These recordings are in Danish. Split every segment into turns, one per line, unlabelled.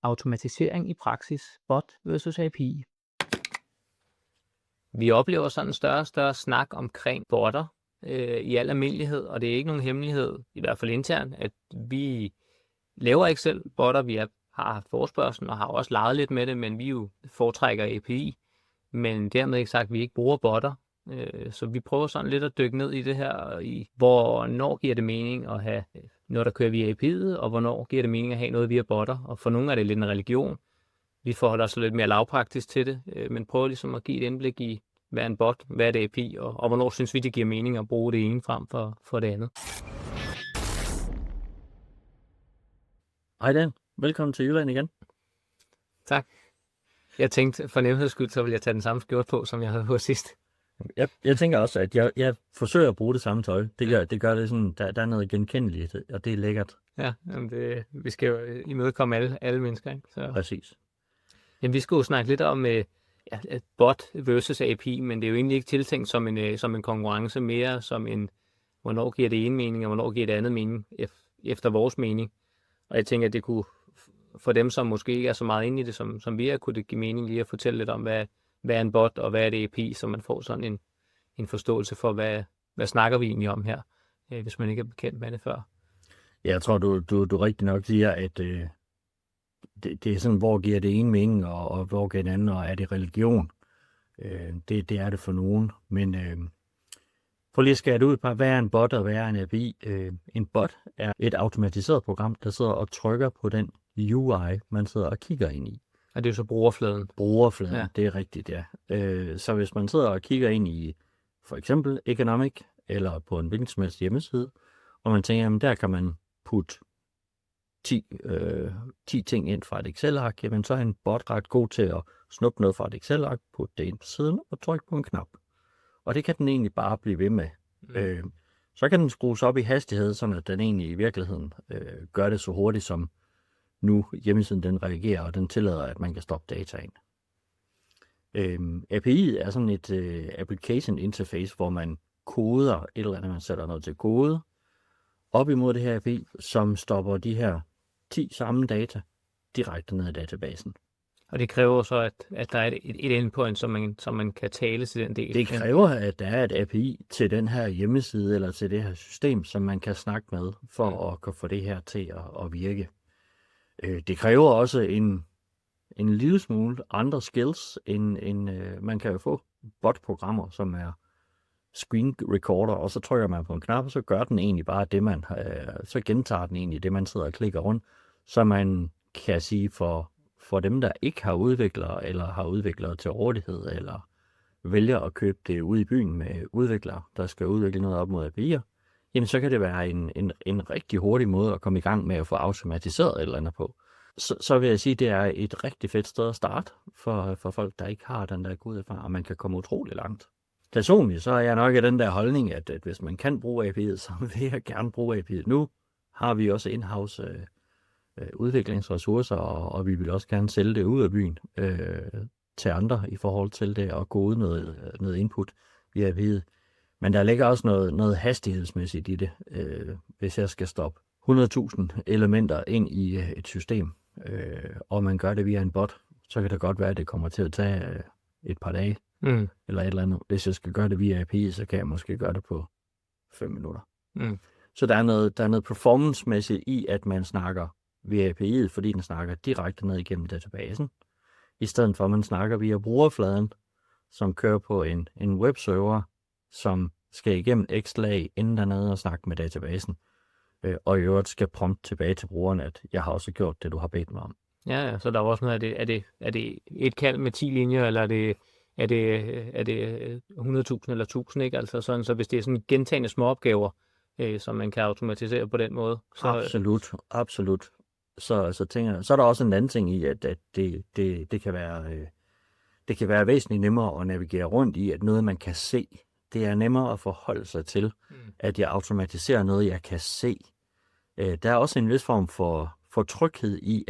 Automatisering i praksis, bot versus API. Vi oplever sådan en større og større snak omkring botter i al almindelighed, og det er ikke nogen hemmelighed, i hvert fald internt, at vi laver ikke selv botter. Vi har haft forespørgsel og har også leget lidt med det, men vi jo foretrækker API, men dermed ikke sagt, at vi ikke bruger botter. Så vi prøver sådan lidt at dykke ned i det her, i hvornår giver det mening at have noget, der kører via API'et, og hvornår giver det mening at have noget via botter. Og for nogle er det lidt en religion. Vi forholder os lidt mere lavpraktisk til det, men prøver ligesom at give et indblik i, hvad er en bot, hvad er det API, og hvornår synes vi, det giver mening at bruge det ene frem for det andet.
Hej Dan, velkommen til Jylland igen.
Tak. Jeg tænkte, for nemheds skyld, så vil jeg tage den samme skjort på, som jeg havde på sidst.
Jeg tænker også, at jeg forsøger at bruge det samme tøj. Det gør det sådan, der er noget genkendeligt, og det er lækkert.
Ja, vi skal jo imødekomme alle mennesker, ikke? Så.
Præcis.
Jamen, vi skal jo snakke lidt om bot versus API, men det er jo egentlig ikke tiltænkt som en konkurrence, mere som en, hvornår giver det ene mening, og hvornår giver det andet mening, efter vores mening. Og jeg tænker, at det kunne, for dem, som måske ikke er så meget inde i det, som vi er, kunne det give mening lige at fortælle lidt om, hvad er en bot, og hvad er det API, så man får sådan en forståelse for, hvad snakker vi egentlig om her, hvis man ikke er bekendt med det før.
Ja, jeg tror, du rigtig nok siger, at det er sådan, hvor giver det ene mening, og hvor giver det andet, og er det religion? Det er det for nogen, men for lige at skære det ud på, hvad er en bot, og hvad er en API? En bot er et automatiseret program, der sidder og trykker på den UI, man sidder og kigger ind i.
Og det er jo så brugerfladen.
Brugerfladen, ja. Det er rigtigt, ja. Så hvis man sidder og kigger ind i for eksempel Economic, eller på en hvilken som helst hjemmeside, og man tænker, jamen der kan man putte 10 ting ind fra et Excel-ark, jamen så er en bot ret god til at snuppe noget fra et Excel-ark, putte det ind på siden og trykke på en knap. Og det kan den egentlig bare blive ved med. Så kan den skrues op i hastighed, så at den egentlig i virkeligheden gør det så hurtigt, som nu hjemmesiden den reagerer, og den tillader, at man kan stoppe data ind. API er sådan et application interface, hvor man koder et eller andet, man sætter noget til kode, op imod det her API, som stopper de her 10 samme data direkte ned i databasen.
Og det kræver så, at der er et endpoint, som man kan tale til den del.
Det kræver, at der er et API til den her hjemmeside, eller til det her system, som man kan snakke med, for at få det her til at virke. Det kræver også en lille smule andre skills, end man kan jo få bot-programmer, som er screen recorder, og så trykker man på en knap, og så gør den egentlig bare det, så gentager den egentlig det, man sidder og klikker rundt, så man kan sige for dem, der ikke har udviklere, eller har udviklere til rådighed, eller vælger at købe det ude i byen med udviklere, der skal udvikle noget op mod API'er, jamen så kan det være en rigtig hurtig måde at komme i gang med at få automatiseret et eller andet på. Så vil jeg sige, at det er et rigtig fedt sted at starte for folk, der ikke har den der gode erfaring, og man kan komme utrolig langt. Personligt så er jeg nok i den der holdning, at hvis man kan bruge API'et, så vil jeg gerne bruge API'et. Nu har vi også in-house udviklingsressourcer, og vi vil også gerne sælge det ud af byen til andre i forhold til det, og gå ud noget input via API'et. Men der ligger også noget hastighedsmæssigt i det, hvis jeg skal stoppe 100.000 elementer ind i et system, og man gør det via en bot, så kan det godt være, at det kommer til at tage et par dage, eller et eller andet. Hvis jeg skal gøre det via API, så kan jeg måske gøre det på 5 minutter. Så der er noget performance-mæssigt i, at man snakker via API'et, fordi den snakker direkte ned igennem databasen, i stedet for at man snakker via brugerfladen, som kører på en webserver, som skal igennem x lag inden dernede og snakke med databasen, og i øvrigt skal prompte tilbage til brugeren, at jeg har også gjort det, du har bedt mig om.
Ja, så der er også noget, er det et kald med 10 linjer, eller er det 100.000 eller 1.000, ikke? Altså sådan, så hvis det er sådan gentagne småopgaver, som man kan automatisere på den måde. Så.
Absolut. Så tænker jeg, så er der også en anden ting i, at det kan være væsentligt nemmere at navigere rundt i, at noget man kan se, det er nemmere at forholde sig til, at jeg automatiserer noget, jeg kan se. Der er også en vis form for tryghed i,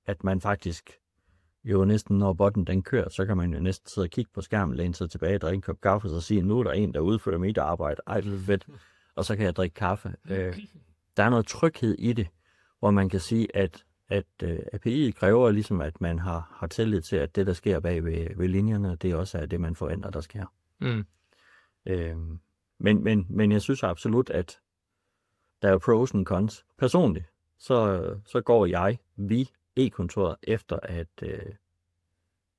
at man faktisk jo næsten, når botten den kører, så kan man jo næsten sidde og kigge på skærmen, læne sig tilbage, drikke en kop kaffe, og sige, nu er der en, der udfører mit arbejde. Ej, det er fedt. Og så kan jeg drikke kaffe. Der er noget tryghed i det, hvor man kan sige, at at API kræver ligesom, at man har tillid til, at det, der sker bag ved linjerne, det også er det, man forventer, der sker.
Mm.
Men jeg synes absolut, at der er pros and cons. Personligt, så går vi e-kontoret efter, at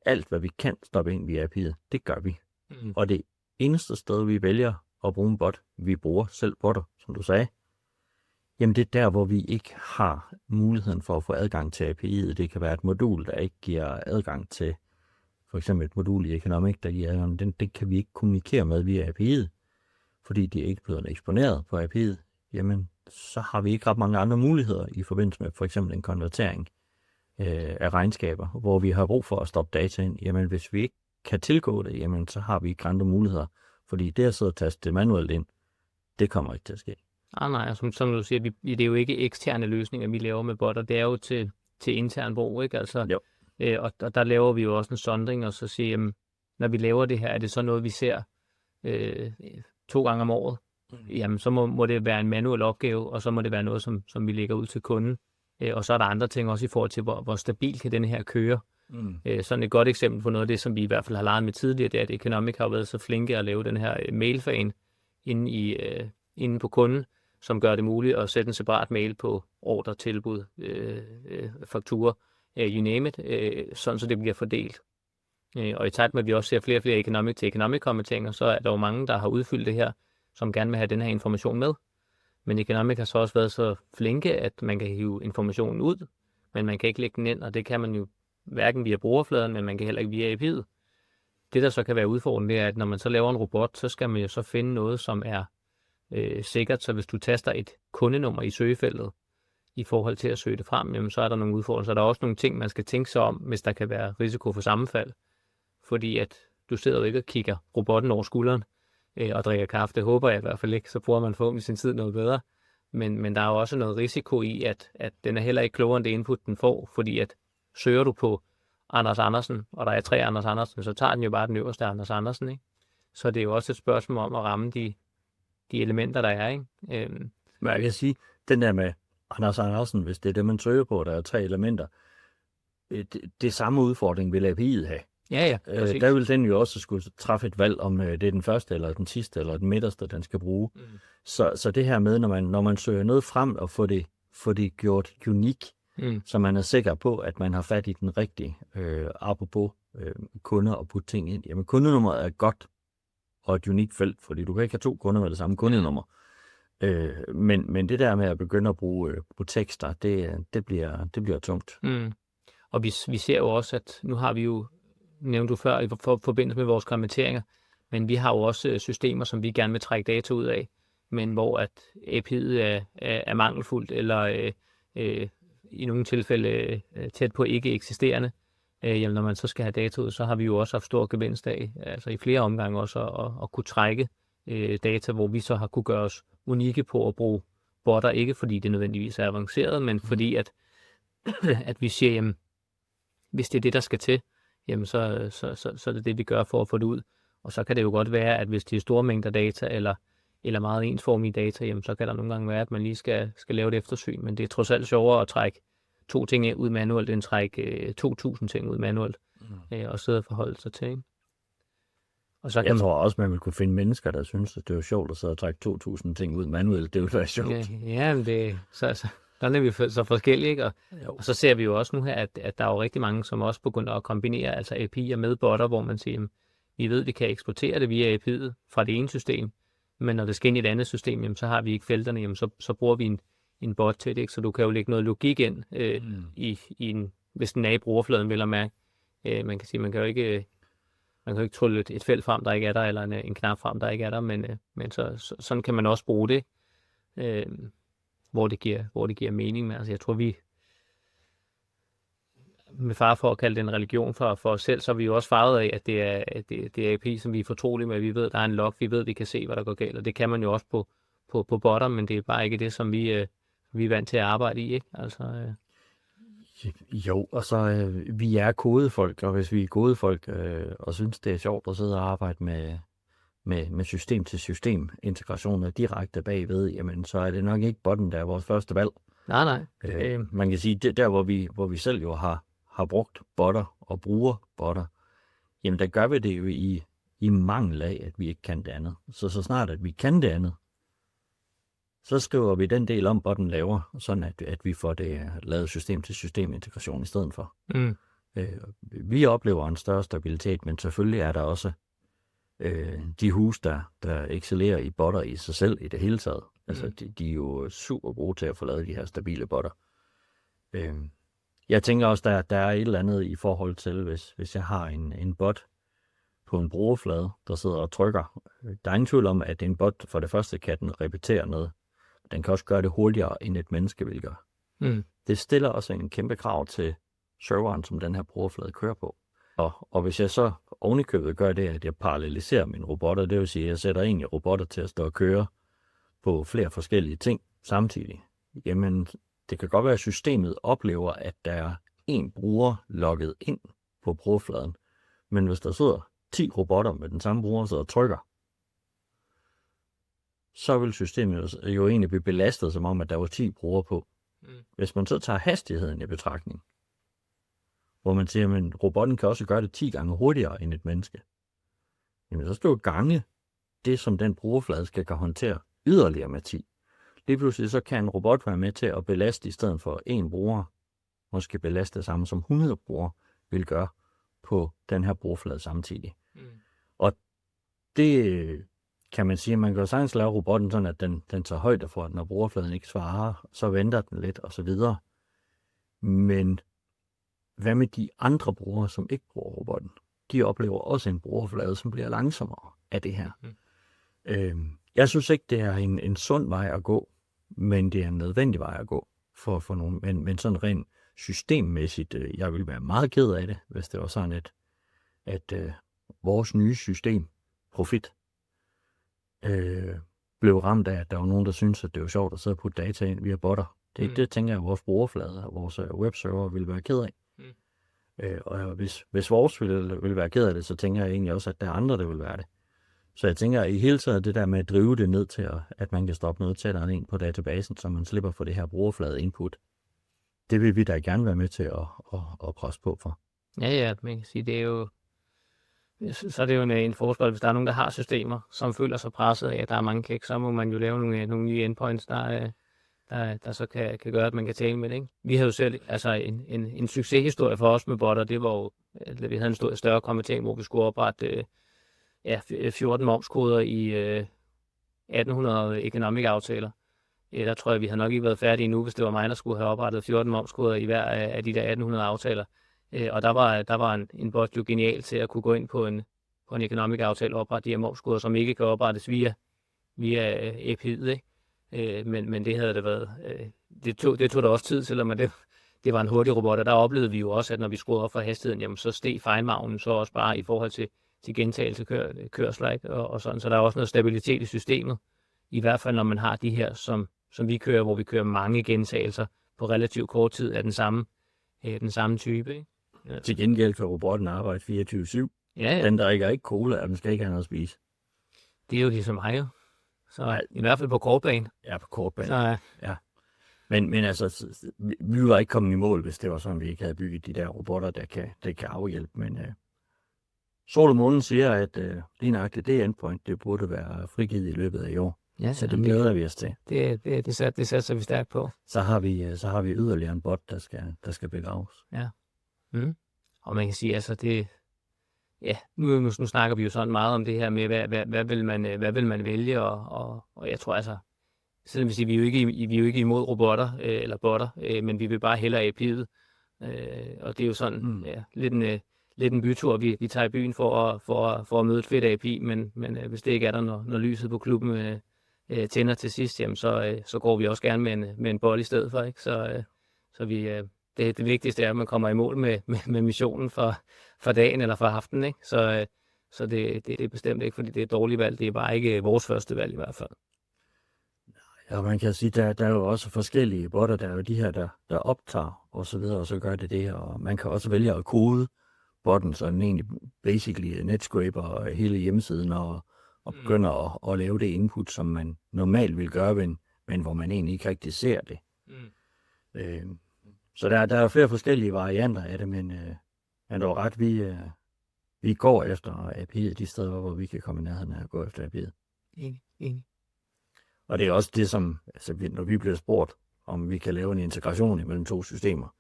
alt, hvad vi kan stoppe ind via API'et, det gør vi.
Mm.
Og det eneste sted, vi vælger at bruge en bot, vi bruger selv botter, som du sagde, jamen det er der, hvor vi ikke har muligheden for at få adgang til API'et. Det kan være et modul, der ikke giver adgang til, for eksempel et modul i Economic, der giver adgang, det kan vi ikke kommunikere med via API'et, fordi de er ikke blevet eksponeret på API'et. Jamen, så har vi ikke ret mange andre muligheder i forbindelse med for eksempel en konvertering af regnskaber, hvor vi har brug for at stoppe data ind. Jamen, hvis vi ikke kan tilgå det, jamen, så har vi ikke andre muligheder, fordi det at sidde og taste det manuelt ind, det kommer ikke til at ske.
Nej, som du siger, det er jo ikke eksterne løsninger, vi laver med botter, det er jo til intern brug, ikke? Altså, og der laver vi jo også en sondring, og så siger, jamen, når vi laver det her, er det så noget, vi ser 2 gange om året? Jamen, så må det være en manuel opgave, og så må det være noget, som vi lægger ud til kunden. Og så er der andre ting også i forhold til, hvor stabilt kan den her køre. Sådan et godt eksempel på noget af det, som vi i hvert fald har leget med tidligere, det er, at Economic har været så flinke at lave den her mailfan inde på kunden, som gør det muligt at sætte en separat mail på ordre, tilbud, fakturer, you name it, sådan så det bliver fordelt. Og i takt med, at vi også ser flere og flere Economic til Economic-kommenteringer, så er der jo mange, der har udfyldt det her, som gerne vil have den her information med. Men Economic har så også været så flinke, at man kan hive informationen ud, men man kan ikke lægge den ind, og det kan man jo hverken via brugerfladen, men man kan heller ikke via API'et. Det, der så kan være udfordrende, det er, at når man så laver en robot, så skal man jo så finde noget, som er sikkert. Så hvis du taster et kundenummer i søgefeltet, i forhold til at søge det frem, jamen, så er der nogle udfordringer. Så er der også nogle ting, man skal tænke sig om, hvis der kan være risiko for sammenfald. Fordi at du sidder jo ikke og kigger robotten over skulderen og drikker kaffe. Det håber jeg i hvert fald ikke. Så bruger man forhåbentlig sin tid noget bedre. Men der er jo også noget risiko i, at den er heller ikke klogere end det input, den får. Fordi at søger du på Anders Andersen, og der er 3 Anders Andersen, så tager den jo bare den øverste Anders Andersen, ikke? Så det er jo også et spørgsmål om at ramme de elementer, der er, ikke?
Men jeg kan sige, den der med Anders Andersen, hvis det er det, man søger på, der er 3 elementer, det samme udfordring vil API'et have.
Ja,
der vil den jo også skulle træffe et valg, om det er den første, eller den sidste, eller den midterste, den skal bruge. Så det her med, når man søger noget frem, og få det gjort unik, så man er sikker på, at man har fat i den rigtige, apropos kunder og putte ting ind. Jamen, kundenummeret er godt og et unikt felt, fordi du kan ikke have 2 kunder med det samme kundenummer. Men det der med at begynde at bruge tekster, det bliver tungt.
Og vi ser jo også, at nu har vi jo, nævnte du før, i forbindelse med vores kommenteringer, men vi har jo også systemer, som vi gerne vil trække data ud af, men hvor at API'et er mangelfuldt, eller i nogle tilfælde tæt på ikke eksisterende. Jamen, når man så skal have data ud, så har vi jo også haft stor gevinst af, altså i flere omgange også, at kunne trække data, hvor vi så har kunne gøre os unikke på at bruge botter, ikke fordi det nødvendigvis er avanceret, men fordi at vi siger, jamen, hvis det er det, der skal til, jamen så er det det, vi gør for at få det ud. Og så kan det jo godt være, at hvis det er store mængder data, eller meget ensformige data, jamen så kan der nogle gange være, at man lige skal lave et eftersyn, men det er trods alt sjovere at trække 2 ting ud manuelt, end trække 2.000 ting ud manuelt, og sidde og forholde sig til, ikke? Og så
jeg tror også, man vil kunne finde mennesker, der synes, at det er sjovt at sidde og trække 2.000 ting ud manuelt. Det vil være sjovt.
Ja, men der er vi så forskellige, ikke? Og så ser vi jo også nu her, at der er jo rigtig mange, som også begynder at kombinere altså API'er med botter, hvor man siger, vi ved, at vi kan eksportere det via API'et fra det ene system, men når det skal ind i et andet system, jamen, så har vi ikke felterne, jamen, så bruger vi en bot til det, ikke? Så du kan jo lægge noget logik ind hvis den er i brugerfladen, vil jeg mærke. Man kan sige, man kan jo ikke trylle et felt frem, der ikke er der, eller en knap frem, der ikke er der, men sådan kan man også bruge det, hvor det giver mening. Men altså, jeg tror, vi med far for at kalde det en religion for os selv, så er vi jo også farvet af, at det er API, som vi er fortrolige med. Vi ved, der er en log, vi ved, vi kan se, hvad der går galt, og det kan man jo også på botter, men det er bare ikke det, som vi er vant til at arbejde i, ikke? Altså,
Jo, og så vi er kodefolk, og hvis vi er kodefolk og synes, det er sjovt at sidde og arbejde med system-til-system integration og direkte bagved, jamen så er det nok ikke botten, der er vores første valg.
Nej.
Man kan sige, det der, hvor vi selv jo har brugt botter og bruger botter, jamen der gør vi det jo i mangel af, at vi ikke kan det andet. Så snart, at vi kan det andet, så skriver vi den del om, botten laver, sådan at vi får det lavet system til systemintegration i stedet for. Vi oplever en større stabilitet, men selvfølgelig er der også de hus, der excellerer i botter i sig selv i det hele taget. Altså, de er jo super gode til at få lavet de her stabile botter. Jeg tænker også, der er et eller andet i forhold til, hvis jeg har en bot på en brugerflade, der sidder og trykker. Der er ingen tvivl om, at en bot for det første kan den repetere noget. Den kan også gøre det hurtigere, end et menneske vil gøre. Det stiller også en kæmpe krav til serveren, som den her brugerflade kører på. Og hvis jeg så ovenikøbet gør det, at jeg paralleliserer mine robotter, det vil sige, at jeg sætter egentlig robotter til at stå og køre på flere forskellige ting samtidig, jamen det kan godt være, at systemet oplever, at der er en bruger logget ind på brugerfladen, men hvis der sidder 10 robotter med den samme bruger, sidder og trykker, så vil systemet jo egentlig blive belastet, som om, at der var 10 brugere på. Hvis man så tager hastigheden i betragtning, hvor man siger, at robotten kan også gøre det 10 gange hurtigere end et menneske, jamen så skal du gange det, som den brugerflade skal kan håndtere yderligere med 10. Lige pludselig så kan en robot være med til at belaste i stedet for en bruger, måske belaste det samme som 100 brugere vil gøre på den her brugerflade samtidig. Og det kan man sige, at man kan jo sagtens lave robotten sådan, at den tager højde for, at når brugerfladen ikke svarer, så venter den lidt og så videre. Men hvad med de andre brugere, som ikke bruger robotten? De oplever også en brugerflade, som bliver langsommere af det her. Jeg synes ikke, det er en sund vej at gå, men det er en nødvendig vej at gå for nogen. Men sådan rent systemmæssigt, jeg ville være meget ked af det, hvis det var sådan, at vores nye system, Profit, blev ramt af, at der var nogen, der syntes, at det var sjovt at sidde og putte data ind via botter. Det tænker jeg, at vores brugerflader og vores webserver ville være ked af. Og hvis vores ville være ked af det, så tænker jeg egentlig også, at der er andre, der vil være det. Så jeg tænker i hele taget det der med at drive det ned til, at man kan stoppe noget tættere ind på databasen, så man slipper for det her brugerflade input. Det vil vi da gerne være med til at presse på for.
Ja, man kan sige, det er jo, så er det jo en forskel, hvis der er nogen, der har systemer, som føler sig presset af, at der er mange kæk, så må man jo lave nogle nye endpoints, der så kan gøre, at man kan tale med det, ikke? Vi havde jo selv en succeshistorie for os med botter, det var jo, at vi havde en større konvertering, hvor vi skulle oprette 14 momskoder i 1800 economic-aftaler. Der tror jeg, vi havde nok ikke været færdige endnu, hvis det var mig, der skulle have oprettet 14 momskoder i hver af de der 1800 aftaler. Og der var en bot jo genial til at kunne gå ind på en economic-aftale og oprette de her momskoder, som ikke kan oprettes via API'et, ikke? Men det havde det været. Det tog der også tid til, men det var en hurtig robot, og der oplevede vi jo også, at når vi skruede op for hastigheden, jamen så steg fejlmargen så også bare i forhold til gentagelse kørsler, ikke? Og sådan. Så der er også noget stabilitet i systemet, i hvert fald når man har de her, som vi kører, hvor vi kører mange gentagelser på relativt kort tid af den samme type, ikke?
Ja. Til gengæld kan robotten arbejde 24/7.
Ja.
Den drikker ikke cola, og den skal ikke have noget at spise.
Det er jo ligesom mig jo. Så i hvert fald på kortbane.
Ja, på kortbane.
Så,
ja. Men altså, vi var ikke kommet i mål, hvis det var sådan, vi ikke havde bygget de der robotter, der kan afhjælpe. Men Sol og Månen siger, at lige nøjagtigt det endpoint, det burde være frigivet i løbet af i år. Ja, så det glæder vi os til.
Det satser vi stærkt på.
Så har vi yderligere en bot, der skal begraves.
Ja. Og man kan sige, altså det... Ja, nu snakker vi jo sådan meget om det her med, hvad vil man vælge, og jeg tror altså, selvom vi siger, vi er jo ikke imod robotter eller botter, men vi vil bare hellere API'et, og det er jo sådan lidt en bytur, vi tager i byen for at møde et fedt API, men hvis det ikke er der, når lyset på klubben tænder til sidst, jamen, så går vi også gerne med en bot i stedet for, ikke? Så vi... Det vigtigste er, at man kommer i mål med missionen for dagen eller for aftenen, ikke? Så det er bestemt ikke, fordi det er et dårligt valg. Det er bare ikke vores første valg i hvert fald.
Ja, man kan sige, der er jo også forskellige botter. Der er jo de her, der optager og så videre, og så gør det. Og man kan også vælge at kode botten, så den egentlig basically netscraper hele hjemmesiden og begynder at lave det input, som man normalt vil gøre, men hvor man egentlig ikke rigtig ser det. Så der er flere forskellige varianter af det, men du har ret, vi går efter API'et de steder, hvor vi kan komme i nærheden af at gå efter API'et.
Enig.
Og det er også det, som, altså, når vi bliver spurgt, om vi kan lave en integration imellem to systemer.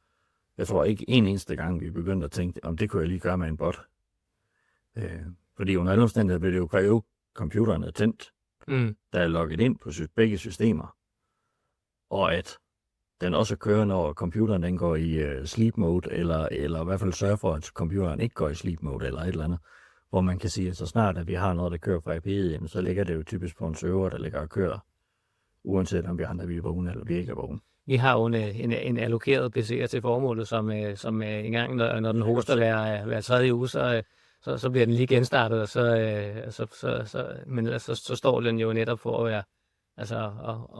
Jeg tror ikke en eneste gang, vi begyndte at tænke, om det kunne jeg lige gøre med en bot. Fordi under alle omstændigheder vil det jo kræve, computeren er tændt, der er logget ind på begge systemer, og at den også kører, når computeren den går i sleep mode, eller i hvert fald sørge for, at computeren ikke går i sleep mode, eller et eller andet, hvor man kan sige, at så snart at vi har noget, der kører fra API'et, så ligger det jo typisk på en server, der ligger og kører, uanset om vi andre vi er vågne, eller vi ikke er vågne. Vi
har jo en allokeret PC'er til formålet, som en gang, når den hoster hver tredje uge, så bliver den lige genstartet, og så står den jo netop for at være,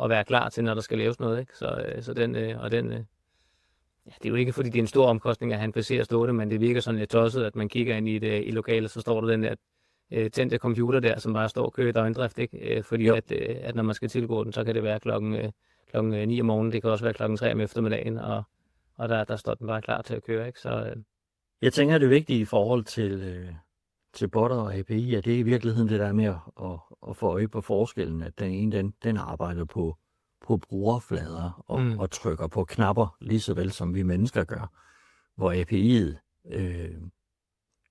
at være klar til, når der skal laves noget, ikke? Så den, det er jo ikke, fordi det er en stor omkostning at have en PC at stå det, men det virker sådan lidt tosset, at man kigger ind i lokalet, så står der den der tændte computer der, som bare står og kører i døgndrift, ikke? Fordi at når man skal tilgå den, så kan det være klokken 9 om morgenen, det kan også være klokken 3 om eftermiddagen, og der står den bare klar til at køre, ikke? Så
jeg tænker, at det vigtige i forhold til botter og API, at det er i virkeligheden det der med at få øje på forskellen, at den ene, den arbejder på brugerflader og trykker på knapper, lige så vel som vi mennesker gør, hvor API'et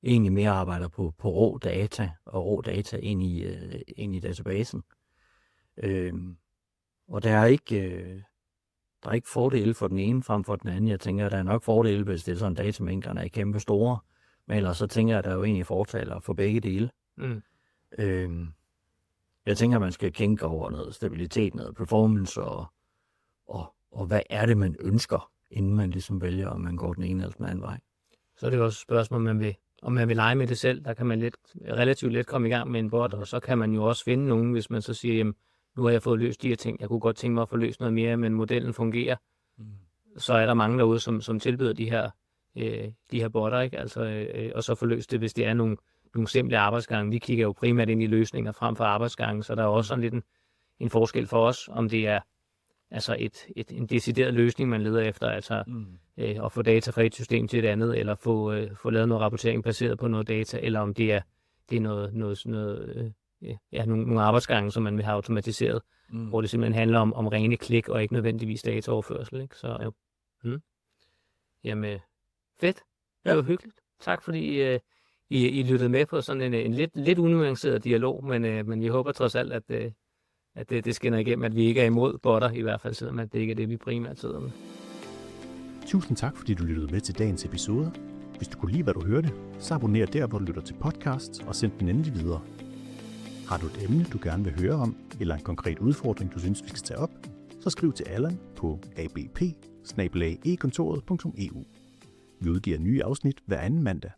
egentlig mere arbejder på rå data, og rå data ind i databasen. Og der er ikke fordele for den ene frem for den anden. Jeg tænker, at der er nok fordele, hvis det er sådan datamængderne er kæmpe store. Men ellers så tænker jeg, at der er jo egentlig fortaler for begge dele. Jeg tænker, at man skal kigge over noget stabilitet, noget performance, og hvad er det, man ønsker, inden man ligesom vælger, om man går den ene eller den anden vej.
Så er det jo også et spørgsmål, om man vil lege med det selv. Der kan man relativt let komme i gang med en bot, og så kan man jo også finde nogen, hvis man så siger, jamen, nu har jeg fået løst de her ting. Jeg kunne godt tænke mig at få løst noget mere, men modellen fungerer. Så er der mange derude, som tilbyder de her botter, ikke? Og så få løst det, hvis det er nogle simple arbejdsgange. Vi kigger jo primært ind i løsninger frem for arbejdsgange, så der er også sådan lidt en forskel for os, om det er en decideret løsning, man leder efter, at få data fra et system til et andet, eller få lavet noget rapportering baseret på noget data, eller om det er nogle arbejdsgange, som man vil have automatiseret, hvor det simpelthen handler om rene klik, og ikke nødvendigvis dataoverførsel, ikke? Så jamen, fedt. Det var hyggeligt. Tak fordi I lyttede med på sådan en lidt unuanceret dialog, men vi håber trods alt, at det skinner igennem, at vi ikke er imod botter, i hvert fald selvom at det ikke er det, vi primært sidder med.
Tusind tak, fordi du lyttede med til dagens episode. Hvis du kunne lide, hvad du hørte, så abonner der, hvor du lytter til podcast, og send den endelig videre. Har du et emne, du gerne vil høre om, eller en konkret udfordring, du synes, vi skal tage op, så skriv til Allan på abp@ekontoret.eu. Vi udgiver nye afsnit hver anden mandag.